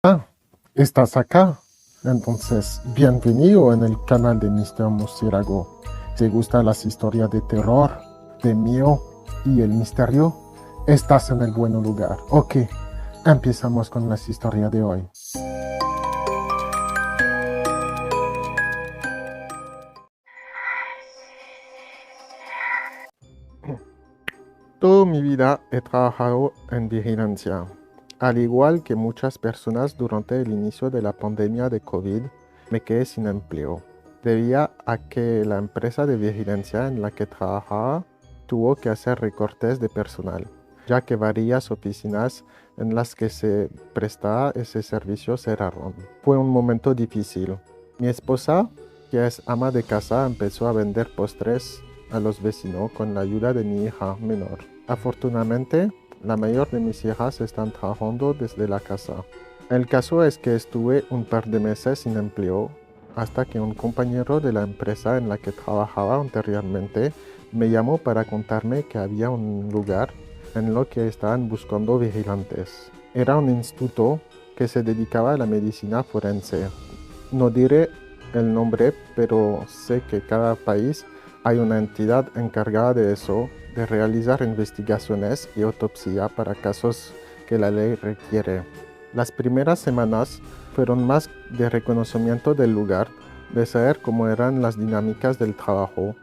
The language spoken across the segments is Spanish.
Ah, ¿estás acá? Entonces, bienvenido en el canal de Mr. Murciélago. ¿Te gustan las historias de terror, de miedo y el misterio? Estás en el buen lugar. Ok, empezamos con las historias de hoy. Toda mi vida he trabajado en vigilancia. Al igual que muchas personas durante el inicio de la pandemia de COVID, me quedé sin empleo, debido a que la empresa de vigilancia en la que trabajaba tuvo que hacer recortes de personal, ya que varias oficinas en las que se prestaba ese servicio cerraron. Fue un momento difícil. Mi esposa, que es ama de casa, empezó a vender postres a los vecinos con la ayuda de mi hija menor. Afortunadamente, la mayor de mis hijas están trabajando desde la casa. El caso es que estuve un par de meses sin empleo hasta que un compañero de la empresa en la que trabajaba anteriormente me llamó para contarme que había un lugar en lo que estaban buscando vigilantes. Era un instituto que se dedicaba a la medicina forense. No diré el nombre, pero sé que cada país hay una entidad encargada de eso, de realizar investigaciones y autopsia para casos que la ley requiere. Las primeras semanas fueron más de reconocimiento del lugar, de saber cómo eran las dinámicas del trabajo,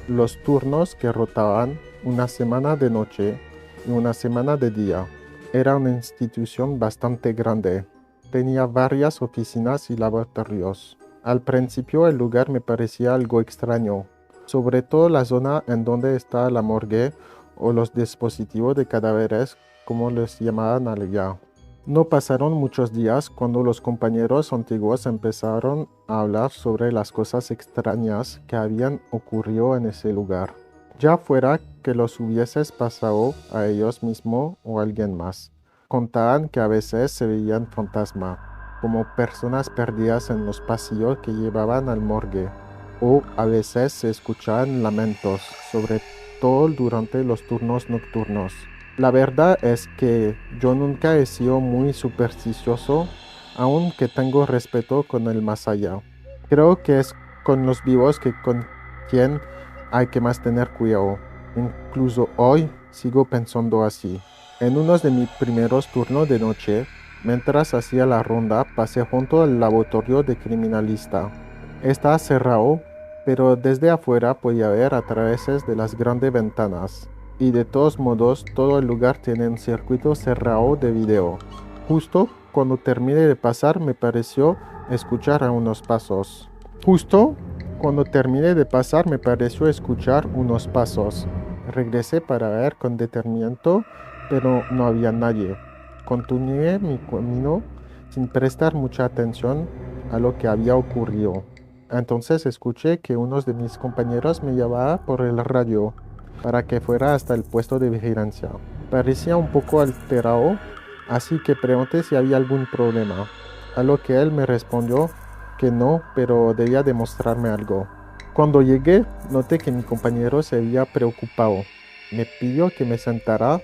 los turnos que rotaban, una semana de noche y una semana de día. Era una institución bastante grande. Tenía varias oficinas y laboratorios. Al principio el lugar me parecía algo extraño, sobre todo la zona en donde está la morgue o los dispositivos de cadáveres, como les llamaban allá. No pasaron muchos días cuando los compañeros antiguos empezaron a hablar sobre las cosas extrañas que habían ocurrido en ese lugar, ya fuera que los hubieses pasado a ellos mismos o a alguien más. Contaban que a veces se veían fantasmas, como personas perdidas en los pasillos que llevaban al morgue, o a veces se escuchaban lamentos, sobre todo durante los turnos nocturnos. La verdad es que yo nunca he sido muy supersticioso, aunque tengo respeto con el más allá. Creo que es con los vivos que con quien hay que más tener cuidado. Incluso hoy sigo pensando así. En uno de mis primeros turnos de noche, mientras hacía la ronda, pasé junto al laboratorio de criminalista. Estaba cerrado, pero desde afuera podía ver a través de las grandes ventanas. Y de todos modos, todo el lugar tiene un circuito cerrado de video. Justo cuando terminé de pasar, me pareció escuchar a unos pasos. Regresé para ver con detenimiento, pero no había nadie. Continué mi camino sin prestar mucha atención a lo que había ocurrido. Entonces escuché que uno de mis compañeros me llamaba por el radio para que fuera hasta el puesto de vigilancia. Parecía un poco alterado, así que pregunté si había algún problema, a lo que él me respondió que no, pero debía demostrarme algo. Cuando llegué, noté que mi compañero se había preocupado. Me pidió que me sentara,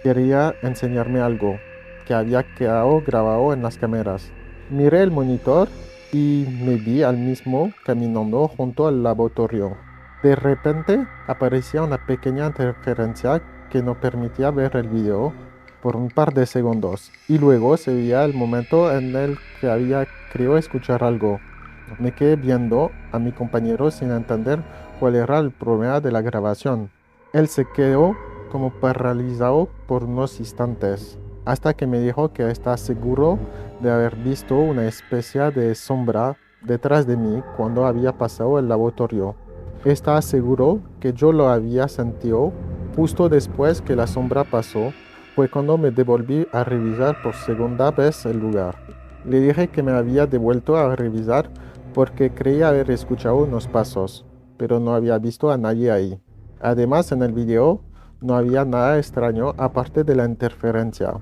quería enseñarme algo que había quedado grabado en las cámaras. Miré el monitor y me vi al mismo caminando junto al laboratorio. De repente aparecía una pequeña interferencia que no permitía ver el video por un par de segundos, y luego se veía el momento en el que había creído escuchar algo. Me quedé viendo a mi compañero sin entender cuál era el problema de la grabación. Él se quedó como paralizado por unos instantes, hasta que me dijo que estaba seguro de haber visto una especie de sombra detrás de mí cuando había pasado el laboratorio. Estaba seguro que yo lo había sentido. Justo después que la sombra pasó, fue cuando me devolví a revisar por segunda vez el lugar. Le dije que me había devuelto a revisar porque creía haber escuchado unos pasos, pero no había visto a nadie ahí. Además, en el video no había nada extraño aparte de la interferencia.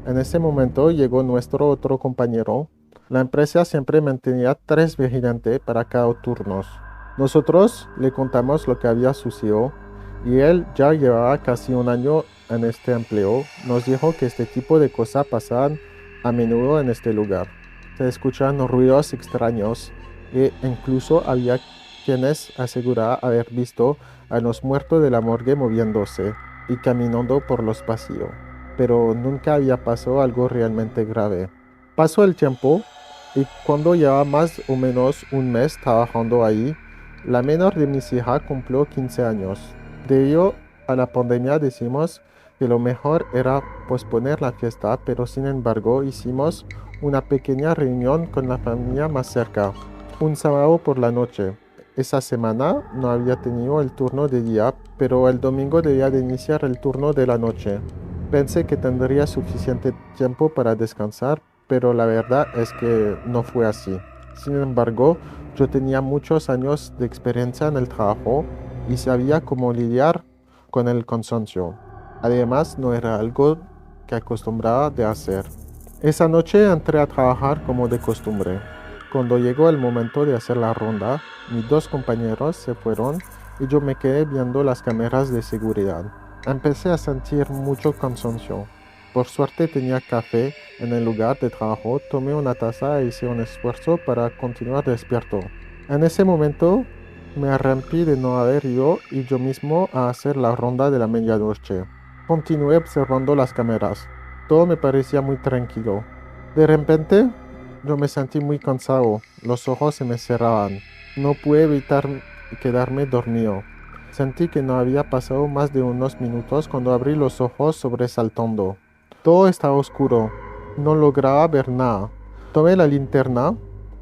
En ese momento llegó nuestro otro compañero. La empresa siempre mantenía 3 vigilantes para cada turno. Nosotros le contamos lo que había sucedido y él ya llevaba casi un año en este empleo. Nos dijo que este tipo de cosas pasaban a menudo en este lugar. se escuchaban ruidos extraños e incluso había quienes aseguraban haber visto a los muertos de la morgue moviéndose y caminando por los pasillos, pero nunca había pasado algo realmente grave. Pasó el tiempo y cuando llevaba más o menos un mes trabajando ahí, la menor de mis hijas cumplió 15 años. Debido a la pandemia decimos que lo mejor era posponer la fiesta, pero sin embargo hicimos una pequeña reunión con la familia más cerca, un sábado por la noche. Esa semana no había tenido el turno de día, pero el domingo debía de iniciar el turno de la noche. Pensé que tendría suficiente tiempo para descansar, pero la verdad es que no fue así. Sin embargo, yo tenía muchos años de experiencia en el trabajo y sabía cómo lidiar con el cansancio. Además, no era algo que acostumbraba de hacer. Esa noche entré a trabajar como de costumbre. Cuando llegó el momento de hacer la ronda, mis dos compañeros se fueron y yo me quedé viendo las cámaras de seguridad. Empecé a sentir mucho cansancio. Por suerte tenía café en el lugar de trabajo, tomé una taza e hice un esfuerzo para continuar despierto. En ese momento me arrepentí de no haber ido y yo mismo a hacer la ronda de la medianoche. Continué observando las cámaras. Todo me parecía muy tranquilo. De repente, yo me sentí muy cansado. Los ojos se me cerraban. No pude evitar quedarme dormido. Sentí que no había pasado más de unos minutos cuando abrí los ojos sobresaltando. Todo estaba oscuro. No lograba ver nada. Tomé la linterna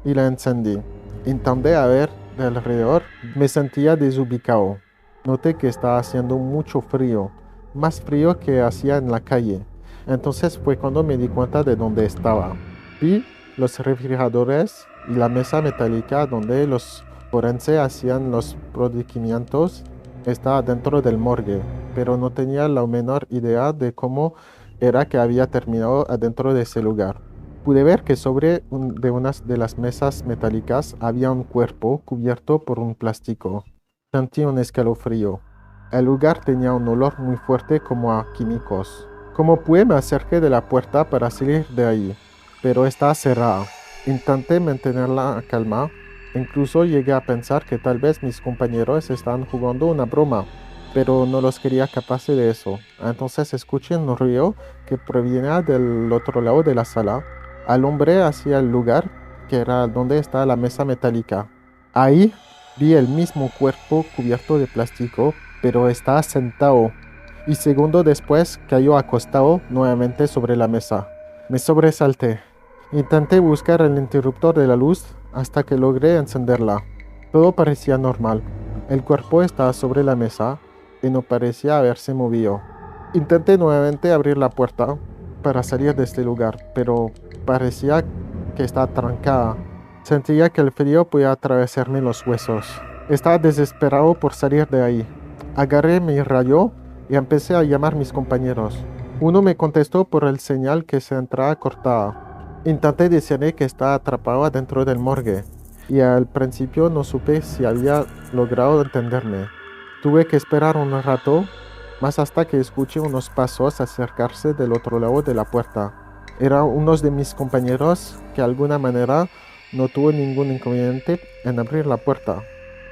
y la encendí. Intenté a ver de alrededor. Me sentía desubicado. Noté que estaba haciendo mucho frío, más frío que hacía en la calle. Entonces fue cuando me di cuenta de dónde estaba. Vi los refrigeradores y la mesa metálica donde los forenses hacían los procedimientos. Estaba dentro del morgue, pero no tenía la menor idea de cómo era que había terminado adentro de ese lugar. Pude ver que sobre de una de las mesas metálicas había un cuerpo cubierto por un plástico. Sentí un escalofrío. El lugar tenía un olor muy fuerte como a químicos. Como pude me acerqué de la puerta para salir de ahí, pero estaba cerrada. Intenté mantener la calma. Incluso llegué a pensar que tal vez mis compañeros estaban jugando una broma, pero no los quería capaces de eso. Entonces escuché un ruido que provenía del otro lado de la sala. Alumbré hacia el lugar que era donde estaba la mesa metálica. Ahí vi el mismo cuerpo cubierto de plástico, pero estaba sentado y segundo después cayó acostado nuevamente sobre la mesa. Me sobresalté. Intenté buscar el interruptor de la luz hasta que logré encenderla. Todo parecía normal. El cuerpo estaba sobre la mesa y no parecía haberse movido. Intenté nuevamente abrir la puerta para salir de este lugar, pero parecía que estaba trancada. Sentía que el frío podía atravesarme los huesos. Estaba desesperado por salir de ahí. Agarré mi rayo y empecé a llamar a mis compañeros. Uno me contestó por el señal que se entraba cortada. Intenté decirle que estaba atrapado dentro del morgue y al principio no supe si había logrado entenderme. Tuve que esperar un rato más hasta que escuché unos pasos acercarse del otro lado de la puerta. Era uno de mis compañeros que de alguna manera no tuvo ningún inconveniente en abrir la puerta.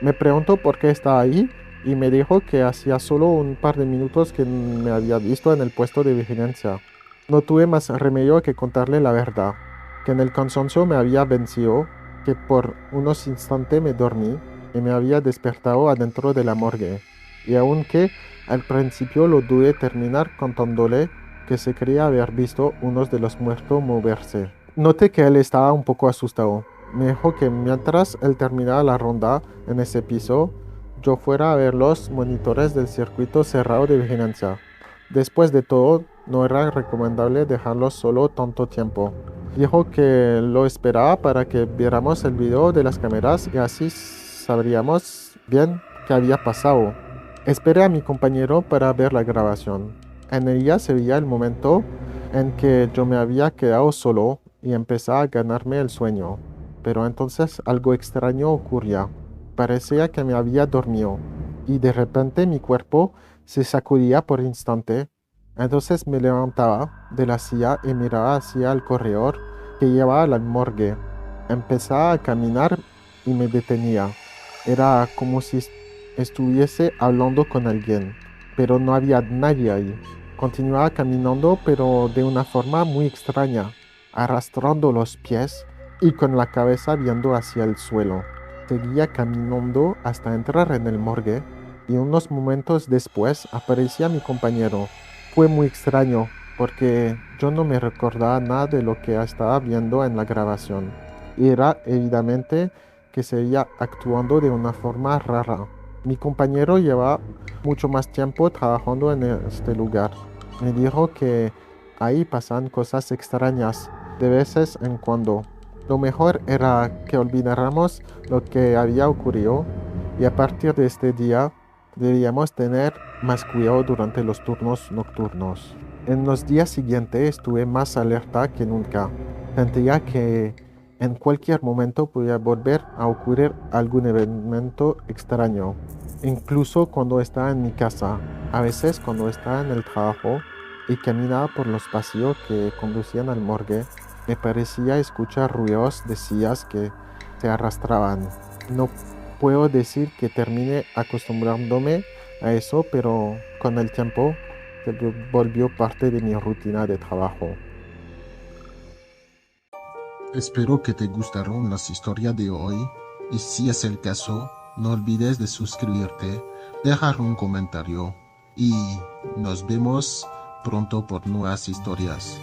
Me preguntó por qué estaba ahí y me dijo que hacía solo un par de minutos que me había visto en el puesto de vigilancia. No tuve más remedio que contarle la verdad, que en el cansancio me había vencido, que por unos instantes me dormí y me había despertado adentro de la morgue. Y aunque al principio lo dudé terminar contándole que se creía haber visto unos de los muertos moverse. Noté que él estaba un poco asustado. Me dijo que mientras él terminaba la ronda en ese piso, yo fuera a ver los monitores del circuito cerrado de vigilancia. Después de todo, no era recomendable dejarlos solo tanto tiempo. Dijo que lo esperaba para que viéramos el video de las cámaras y así sabríamos bien qué había pasado. Esperé a mi compañero para ver la grabación. En ella se veía el momento en que yo me había quedado solo y empezaba a ganarme el sueño. Pero entonces algo extraño ocurría. Parecía que me había dormido y de repente mi cuerpo se sacudía por instante. Entonces me levantaba de la silla y miraba hacia el corredor que llevaba a la morgue. Empezaba a caminar y me detenía. Era como si estuviese hablando con alguien, pero no había nadie ahí. Continuaba caminando, pero de una forma muy extraña, arrastrando los pies y con la cabeza viendo hacia el suelo. Seguía caminando hasta entrar en el morgue y unos momentos después aparecía mi compañero. Fue muy extraño porque yo no me recordaba nada de lo que estaba viendo en la grabación. Y era evidente que seguía actuando de una forma rara. Mi compañero lleva mucho más tiempo trabajando en este lugar. Me dijo que ahí pasan cosas extrañas de veces en cuando. Lo mejor era que olvidáramos lo que había ocurrido y a partir de este día debíamos tener más cuidado durante los turnos nocturnos. En los días siguientes estuve más alerta que nunca. Sentía que en cualquier momento podía volver a ocurrir algún evento extraño, incluso cuando estaba en mi casa, a veces cuando estaba en el trabajo y caminaba por los pasillos que conducían al morgue, me parecía escuchar ruidos de sillas que se arrastraban. No puedo decir que termine acostumbrándome a eso, pero con el tiempo se volvió parte de mi rutina de trabajo. Espero que te gustaron las historias de hoy y si es el caso, no olvides de suscribirte, dejar un comentario y nos vemos pronto por nuevas historias.